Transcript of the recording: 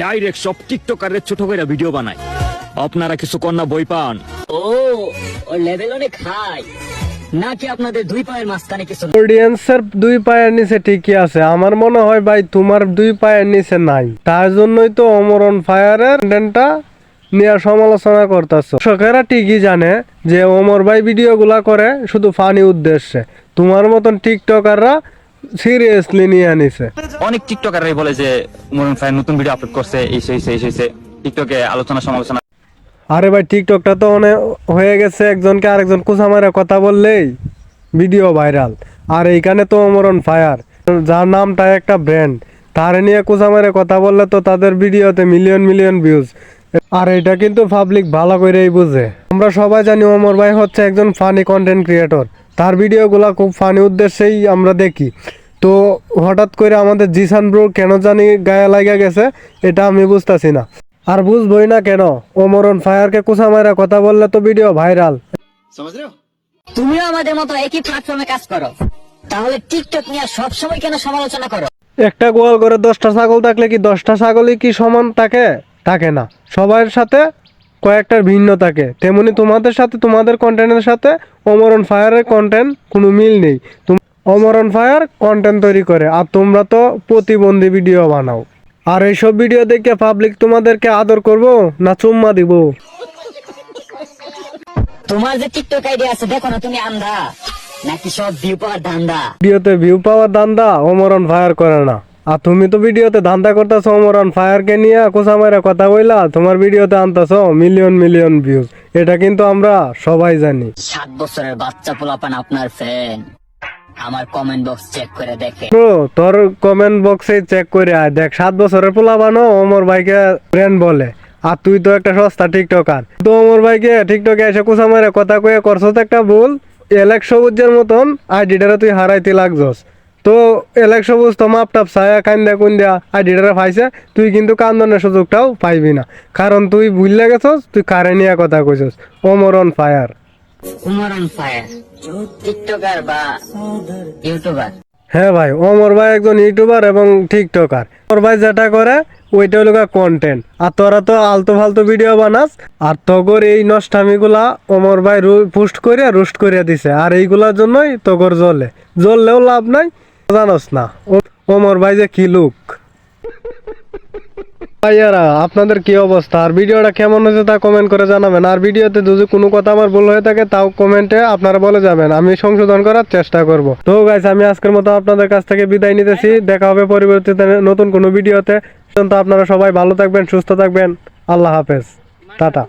Direct সব টিকটকারের ছোট করে ভিডিও বানায়। আপনারা কিছু কন্যা বই পান? ও লেভেল অনেক হাই নাকি? আপনাদের দুই পায়ের মাঝখানে কিছু অডিয়েন্সের দুই পায়ের নিচে ঠিকই আছে, আমার মনে হয় ভাই তোমার দুই পায়ের নিচে নাই। তার জন্যই তো অমর অন ফায়ারের কন্টেন্টটা নিয়ে সমালোচনা করতেছো। দর্শকেরা ঠিকই জানে যে অমর ভাই ভিডিও গুলা করে শুধু ফানি উদ্দেশ্যে, তোমার মতন টিকটকাররা সিরিয়াসলি নিয়ে আনিছে। অনেক টিকটকাররাই বলে যে ওমর ফায়ার নতুন ভিডিও আপলোড করছে, এই সেই টিকটকে আলোচনা সমালোচনা। আরে ভাই টিকটকটা তো অনেক হয়ে গেছে, একজনকে আরেকজন কুচা মারা কথা বললেই ভিডিও ভাইরাল। আর এইখানে তো অমর অন ফায়ার, যার নামটা একটা ব্র্যান্ড, তার নিয়ে কুচা মারে কথা বললে তো তাদের ভিডিওতে মিলিয়ন মিলিয়ন ভিউজ। আর এটা কিন্তু পাবলিক ভালো করেই বুঝে। আমরা সবাই জানি অমর ভাই হচ্ছে একজন ফানি কন্টেন্ট ক্রিয়েটর, তার ভিডিওগুলো খুব ফানি উদ্দেশ্যেই আমরা দেখি। তো হঠাৎ করে আমাদের জিসান ব্রো কেন জানি গায়ে লাগা গেছে, এটা আমি বুঝতেছি না। আর বুঝবই না কেন, ওমর অন ফায়ারকে কুচা মারা কথা বললে তো ভিডিও ভাইরাল। তুমিও আমাদের মতো একই প্ল্যাটফর্মে কাজ করো, তাহলে টিকটক নিয়ে সবসময় কেন সমালোচনা করো? একটা গোয়াল করে 10টা ছাগল থাকলে কি 10টা ছাগলই কি সমান থাকে? থাকে না, সবার সাথে কয়েকটার ভিন্ন থাকে। তেমনি তোমাদের সাথে, তোমাদের কন্টেন্টের সাথে ওমর অন ফায়ারের কন্টেন্ট কোনো মিল নেই। ওমর অন ফায়ার কন্টেন্ট তৈরি করে আর তোমরা তো প্রতিবন্ধী ভিডিও বানাও। আর এইসব ভিডিও দেখে পাবলিক তোমাদেরকে আদর করব না চুম্মা দিব? তোমার যে টিকটক আইডি আছে, দেখো না তুমি আন্ধা নাকি সব ভিউ পাওয়ার ধান্দা? ভিডিওতে ভিউ পাওয়ার ধান্দা ওমর অন ফায়ার করে না। আর তুমি তো ভিডিওতে ধান্দা করতেছো ওমর অন ফায়ারকে নিয়ে কোচা মারা কথা বইলা তোমার ভিডিওতে আনতেছো মিলিয়ন মিলিয়ন ভিউজ। এটা কিন্তু আমরা সবাই জানি। 7 বছরের বাচ্চা পোলাপান আপনার ফ্যান, আমার কমেন্ট বক্স চেক করে দেখে। ব্রো তোর কমেন্ট বক্সে চেক করে আয়, দেখ 7 বছরের পোলা বানো ওমর ভাইকে ব্র্যান্ড বলে। আর তুই তো একটা সস্তা টিকটকার, তো ওমর ভাইকে টিকটকে এসে কোচা মারা কথা কয়ে করছো তো একটা ভুল। এলেক সবুজের মতন আইডিটারে তুই হারাইতে লাগছস। তো এলেক সবুজ তো মাপ টাপ ছায়া কান্দা কুন্দা আইডিটারে পাইছে, তুই কিন্তু কান্দনের সুযোগটাও পাইবি না, কারণ তুই ভুলে গেছস তুই কারে নিয়ে কথা কইছস। Omar on fire, Omar on fire TikToker বা ইউটিউবার? হ্যাঁ ভাই, ওমর ভাই একজন ইউটিউবার এবং টিকটকার। ওমর ভাই যেটা করে ওইটা হলো কন্টেন্ট, আর তোরা তো আলতু ফালতু ভিডিও বানাস। আর তগর এই নষ্টামিগুলা ওমর ভাই পোস্ট করে রোস্ট করে দিছে, আর এইগুলার জন্যই তগর জ্বললেও লাভ নাই। জানোস না ওমর ভাই যে কি লুক। ভাইয়ারা আপনাদের কি অবস্থা, আর ভিডিওটা কেমন হয়েছে তা কমেন্ট করে জানাবেন। আর ভিডিওতে যদি কোনো কথা আমার ভুল হয়ে থাকে তাও কমেন্টে আপনারা বলে যাবেন, আমি সংশোধন করার চেষ্টা করব। তো গাইস আমি আজকের মতো আপনাদের কাছ থেকে বিদায় নিতেছি, দেখা হবে পরবর্তীতে নতুন কোনো ভিডিওতে। আপনারা সবাই ভালো থাকবেন, সুস্থ থাকবেন, আল্লাহ হাফেজ, টাটা।